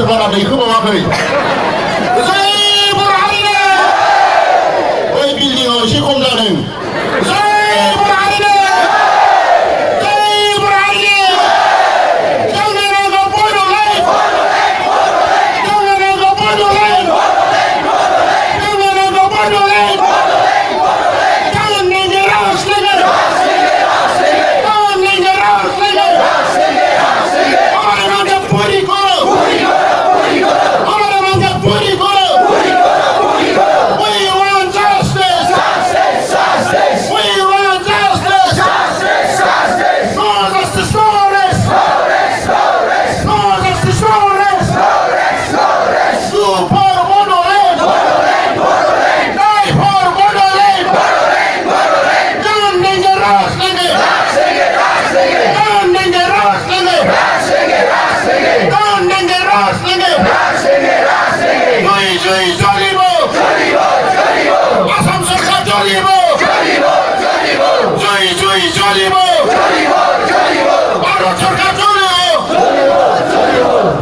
बारा दैखोबावाखै जय बर' हारिनो बै बिल्डिंआव एसे खम जादों जय बर' हारिनो जय बर' हारिनो जोंनो नांगौ बड'लेण्ड जोंनो नांगौ बड'लेण्ड जोंनो नांगौ बड'लेण्ड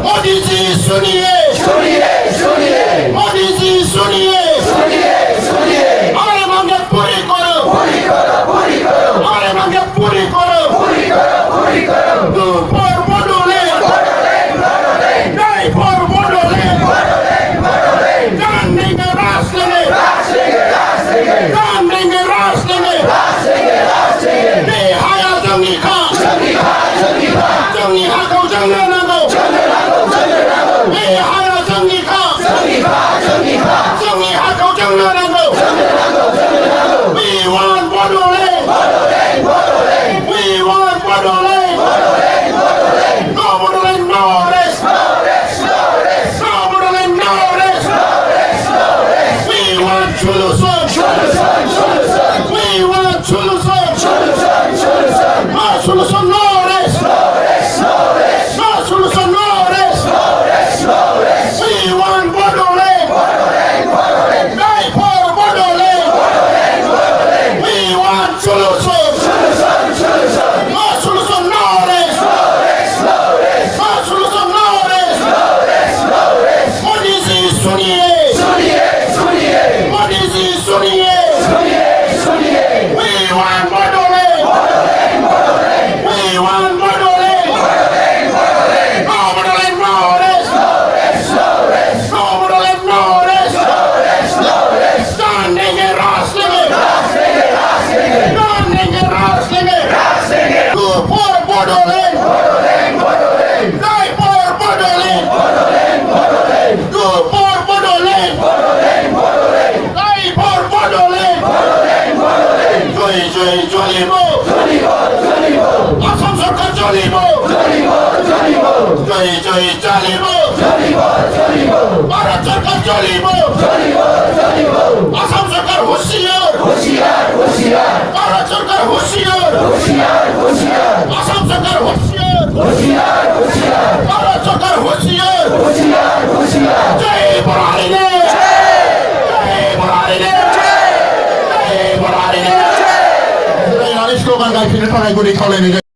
मोदी जी सुनिए मोदी जी सुनिए हमारे मांगे पूरी करो हमारे मांगे पूरी करो फॉर बडोलेण्ड नहीं फॉर बडोलेण्ड जान देंगे राज लेंगे जान देंगे राज लेंगे हाया जोंनि हा जोंनि हाखौ जोंनो नांगौ बे हाया जोंनि हा जोंनि हाखौ जोंनो नांगौ We want Bodoland We want Bodoland No Bodoland, no rest No Bodoland, no rest We want solution We want solution No solution, no rest No solution, no rest We want Bodoland Die for Bodoland We want solution No solution, no rest No solution, no rest Modi ji suniye Modi ji suniye We want Bodoland We want Bodoland No Bodoland, no rest No Bodoland, no rest जान देंगे राज लेंगे जान देंगे राज लेंगे Go for Bodoland Die for Bodoland Go for Bodoland Die for Bodoland জয় জয় জ্বলিব আসাম সরকার জ্বলিব জয় জয় জ্বলিব ভারত সরকার জ্বলিব আসাম সরকার হুঁশিয়ার ভারত সরকার হুঁশিয়ার আসাম সরকার হুঁশিয়ার ভারত সরকার হুঁশিয়ার জয় বড় হারিনে জয় বড় হারিনে জয় বড় হারিনে স্লোগান গাইफिननो थाखाय गुरै खावलायनाय जायो